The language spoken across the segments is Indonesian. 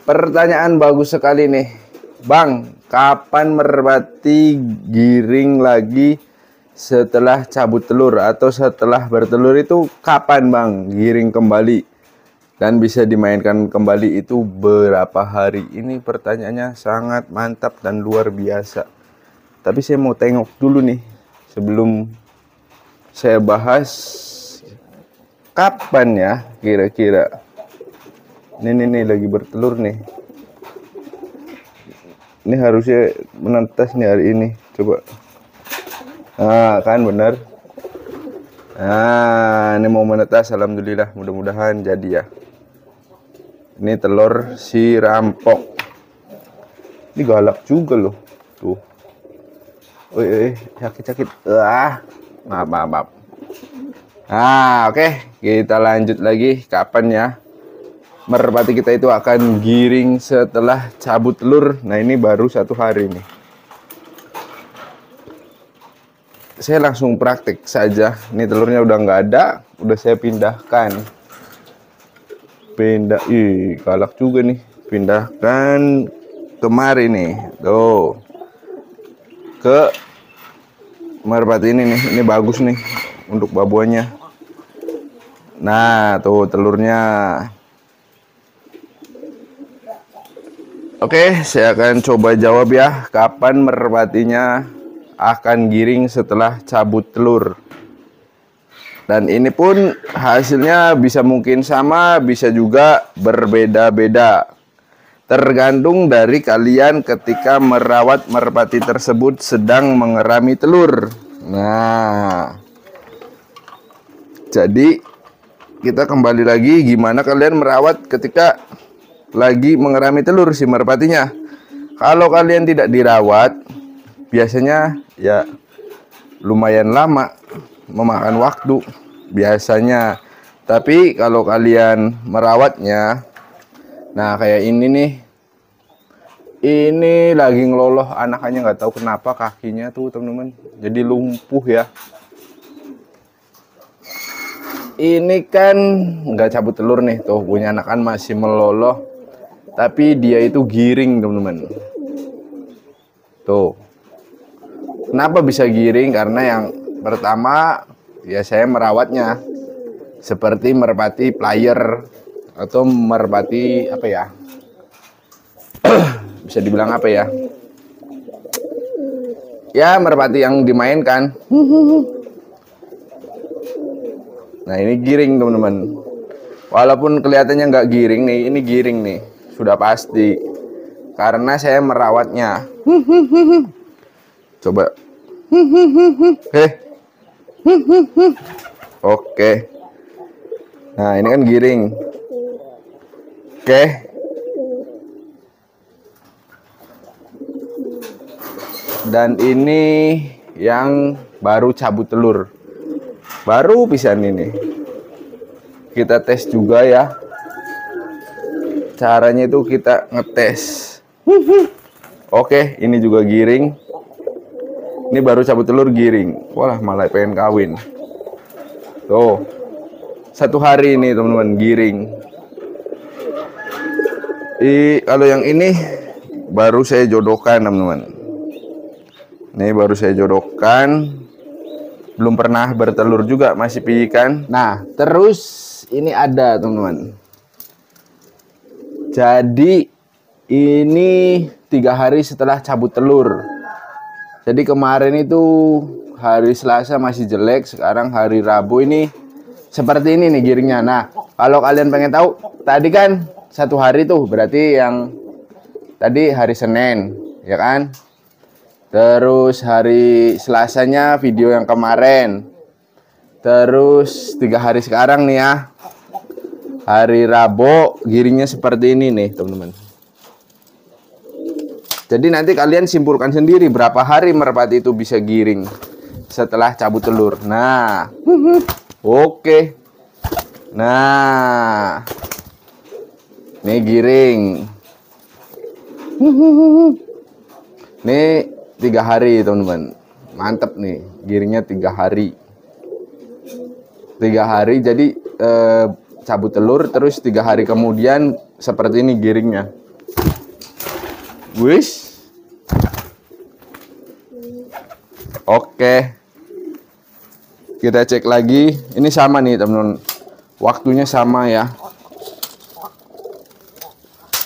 Pertanyaan bagus sekali nih, Bang. Kapan merpati giring lagi setelah cabut telur atau setelah bertelur itu kapan, Bang, giring kembali dan bisa dimainkan kembali itu berapa hari? Ini pertanyaannya sangat mantap dan luar biasa. Tapi saya mau tengok dulu nih sebelum saya bahas kapan ya kira-kira. Ini lagi bertelur nih. Ini harusnya menetas nih hari ini. Coba. Nah, kan bener. Nah, ini mau menetas. Alhamdulillah. Mudah-mudahan jadi ya. Ini telur si rampok. Ini galak juga loh. Tuh. Sakit-sakit. Maaf. Nah, oke. Kita lanjut lagi. Kapan ya merpati kita itu akan giring setelah cabut telur? Nah, ini baru 1 hari nih. Saya langsung praktik saja. Ini telurnya udah nggak ada, udah saya pindahkan. Galak juga nih. Pindahkan kemari nih. Tuh. Ke merpati ini nih. Ini bagus nih untuk babuannya. Nah, tuh telurnya. Oke, saya akan coba jawab ya. Kapan merpatinya akan giring setelah cabut telur? Dan ini pun hasilnya bisa mungkin sama, bisa juga berbeda-beda. Tergantung dari kalian ketika merawat merpati tersebut sedang mengerami telur. Nah, jadi kita kembali lagi gimana kalian merawat ketika lagi mengerami telur si merpatinya. Kalau kalian tidak dirawat, biasanya ya lumayan lama, memakan waktu biasanya. Tapi kalau kalian merawatnya, nah kayak ini nih, ini lagi ngeloloh anakannya, nggak tahu kenapa kakinya tuh teman-teman jadi lumpuh ya. Ini kan nggak cabut telur nih, tuh punya anakan masih meloloh. Tapi dia itu giring teman-teman. Tuh. Kenapa bisa giring? Karena yang pertama ya saya merawatnya seperti merpati player atau merpati apa ya? Bisa dibilang apa ya? Ya merpati yang dimainkan. Nah ini giring teman-teman. Walaupun kelihatannya nggak giring nih, ini giring nih. Sudah pasti karena saya merawatnya. Coba. Oke. Nah, ini kan giring. Oke. Dan ini yang baru cabut telur. Baru pisan ini. Kita tes juga ya. Caranya itu kita ngetes. Oke, ini juga giring. Ini baru cabut telur giring. Wah, malah pengen kawin. Tuh. 1 hari ini teman-teman giring. Kalau yang ini baru saya jodohkan teman-teman. Ini baru saya jodohkan. Belum pernah bertelur juga, masih piikan. Nah, terus ini ada teman-teman. Jadi ini 3 hari setelah cabut telur. Jadi kemarin itu hari Selasa masih jelek, sekarang hari Rabu ini seperti ini nih giringnya. Nah, kalau kalian pengen tahu, tadi kan 1 hari tuh, berarti yang tadi hari Senin, ya kan? Terus hari Selasanya video yang kemarin. Terus 3 hari sekarang nih ya. Hari Rabu giringnya seperti ini nih teman-teman. Jadi nanti kalian simpulkan sendiri berapa hari merpati itu bisa giring setelah cabut telur. Nah, oke. Nah, ini giring. Ini 3 hari teman-teman. Mantep nih, giringnya 3 hari. 3 hari jadi cabut telur, terus 3 hari kemudian seperti ini giringnya. Wis. Oke. Kita cek lagi. Ini sama nih, teman-teman. Waktunya sama ya.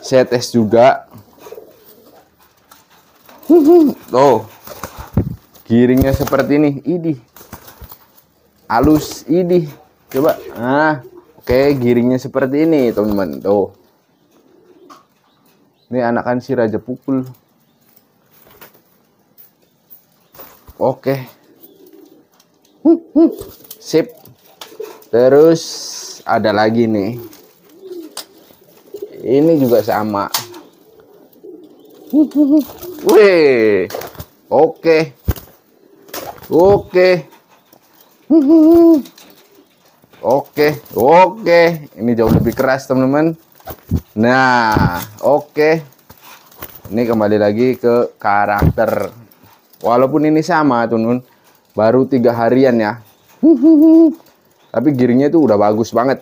Saya tes juga. Tuh. Giringnya seperti ini. Idih. Halus idih. Coba. Nah, oke, giringnya seperti ini, teman-teman. Tuh. Ini anakan si Raja Pukul. Oke. Sip. Terus ada lagi nih. Ini juga sama. Wih. Oke. Oke. Oke. Ini jauh lebih keras, teman-teman. Nah, oke. Ini kembali lagi ke karakter. Walaupun ini sama, teman-teman. Baru 3 harian ya. Tapi giringnya itu udah bagus banget.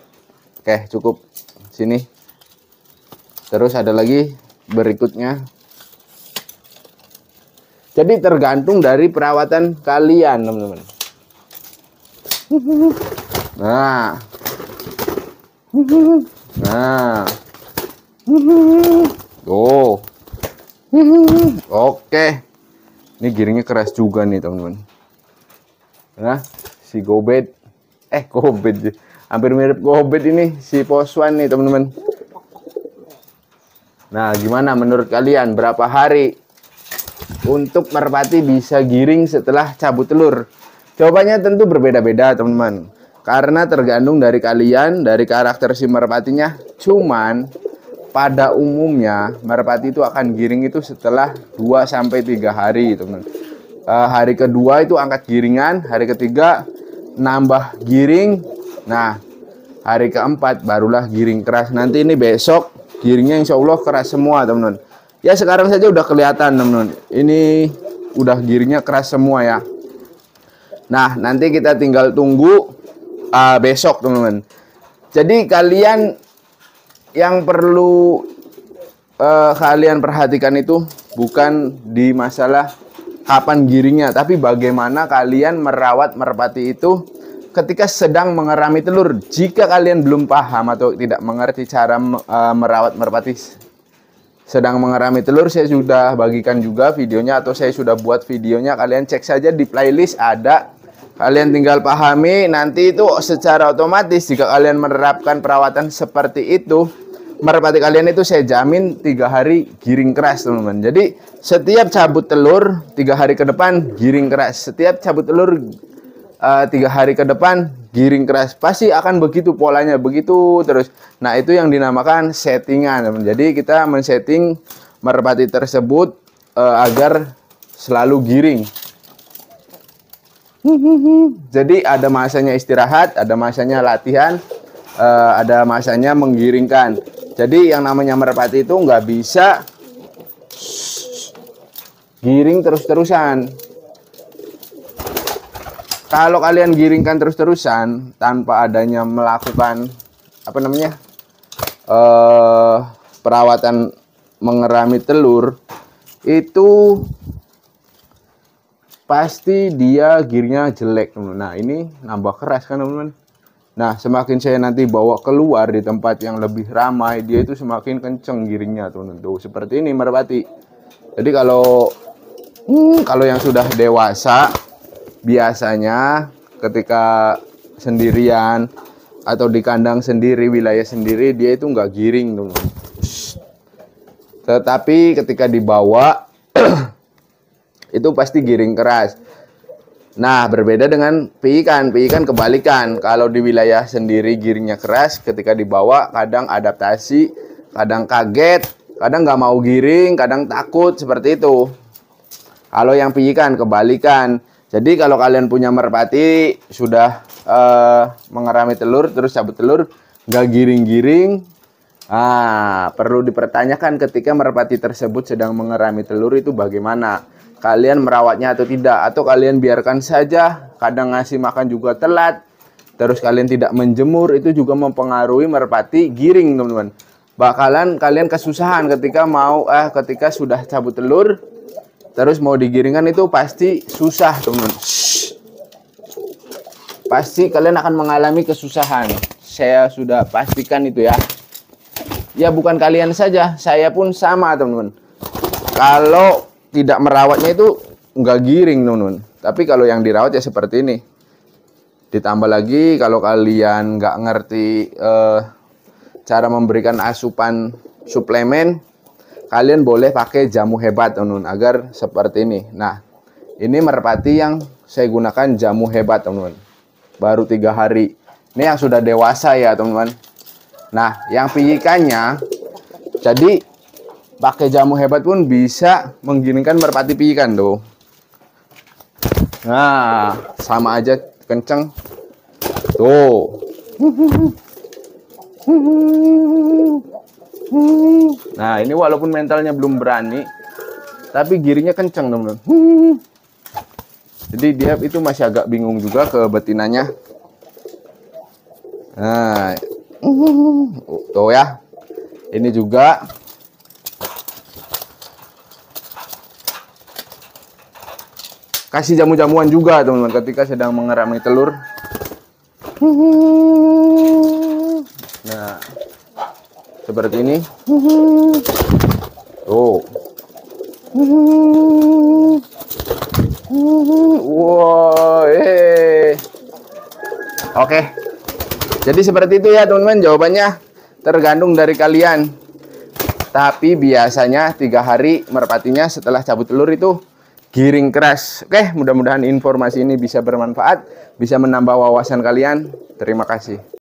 Oke, cukup. Sini. Terus ada lagi berikutnya. Jadi tergantung dari perawatan kalian, teman-teman. Nah. Tuh. Oke. Ini giringnya keras juga nih, teman-teman. Nah, si Gobet. Gobet. Hampir mirip Gobet ini, si Poswan nih, teman-teman. Nah, gimana menurut kalian? Berapa hari untuk merpati bisa giring setelah cabut telur? Jawabannya tentu berbeda-beda, teman-teman. Karena tergantung dari kalian, dari karakter si merpatinya. Cuman pada umumnya merpati itu akan giring itu setelah 2-3 hari, teman-teman. Hari kedua itu angkat giringan, hari ketiga nambah giring. Nah, hari keempat barulah giring keras. Nanti ini besok giringnya insya Allah keras semua, teman-teman. Ya sekarang saja udah kelihatan, teman-teman. Ini udah giringnya keras semua ya. Nah, nanti kita tinggal tunggu besok, teman-teman. Jadi kalian yang perlu kalian perhatikan itu bukan di masalah kapan giringnya, tapi bagaimana kalian merawat merpati itu ketika sedang mengerami telur. Jika kalian belum paham atau tidak mengerti cara merawat merpati sedang mengerami telur, saya sudah bagikan juga videonya atau saya sudah buat videonya. Kalian cek saja di playlist ada. Kalian tinggal pahami, nanti itu secara otomatis jika kalian menerapkan perawatan seperti itu, merpati kalian itu saya jamin 3 hari giring keras, teman-teman. Jadi setiap cabut telur 3 hari ke depan giring keras. Setiap cabut telur 3 hari ke depan giring keras. Pasti akan begitu polanya, begitu terus. Nah, itu yang dinamakan settingan, teman. Jadi kita men-setting merpati tersebut agar selalu giring. Jadi ada masanya istirahat, ada masanya latihan, ada masanya menggiringkan. Jadi yang namanya merpati itu nggak bisa giring terus-terusan. Kalau kalian giringkan terus-terusan tanpa adanya melakukan perawatan mengerami telur, itu pasti dia giringnya jelek, teman-teman. Nah, ini nambah keras kan, teman-teman. Nah, semakin saya nanti bawa keluar di tempat yang lebih ramai, dia itu semakin kenceng giringnya, teman-teman. Tuh, seperti ini merpati. Jadi kalau yang sudah dewasa, biasanya ketika sendirian atau di kandang sendiri, wilayah sendiri, dia itu nggak giring, teman-teman. Tetapi ketika dibawa itu pasti giring keras. Nah, berbeda dengan piikan. Piikan kebalikan. Kalau di wilayah sendiri giringnya keras, ketika dibawa kadang adaptasi, kadang kaget, kadang nggak mau giring, kadang takut, seperti itu. Kalau yang piikan kebalikan. Jadi kalau kalian punya merpati sudah mengerami telur, terus cabut telur, nggak giring-giring, perlu dipertanyakan ketika merpati tersebut sedang mengerami telur itu bagaimana. Kalian merawatnya atau tidak, atau kalian biarkan saja, kadang ngasih makan juga telat, terus kalian tidak menjemur, itu juga mempengaruhi merpati giring, teman-teman. bakalan kalian kesusahan ketika ketika sudah cabut telur terus mau digiringkan, itu pasti susah teman-teman. Pasti kalian akan mengalami kesusahan. Saya sudah pastikan itu ya. Ya bukan kalian saja, saya pun sama teman-teman. Kalau tidak merawatnya itu nggak giring teman-teman. Tapi kalau yang dirawat ya seperti ini. Ditambah lagi kalau kalian nggak ngerti cara memberikan asupan suplemen, kalian boleh pakai jamu hebat teman-teman agar seperti ini. Nah, ini merpati yang saya gunakan jamu hebat teman-teman. Baru 3 hari. Ini yang sudah dewasa ya teman-teman. Nah, yang piikannya, jadi pakai jamu hebat pun bisa menggiringkan merpati piikan tuh. Nah, sama aja kenceng. Tuh. Nah, ini walaupun mentalnya belum berani, tapi giringnya kenceng teman-teman. Jadi dia itu masih agak bingung juga ke betinanya. Nah, tuh ya. Ini juga kasih jamu-jamuan juga teman-teman ketika sedang mengerami telur. Nah, seperti ini. Oh. Wow, Oke. Jadi seperti itu ya teman-teman, jawabannya tergantung dari kalian. Tapi biasanya 3 hari merpatinya setelah cabut telur itu giring keras. Oke, mudah-mudahan informasi ini bisa bermanfaat, bisa menambah wawasan kalian. Terima kasih.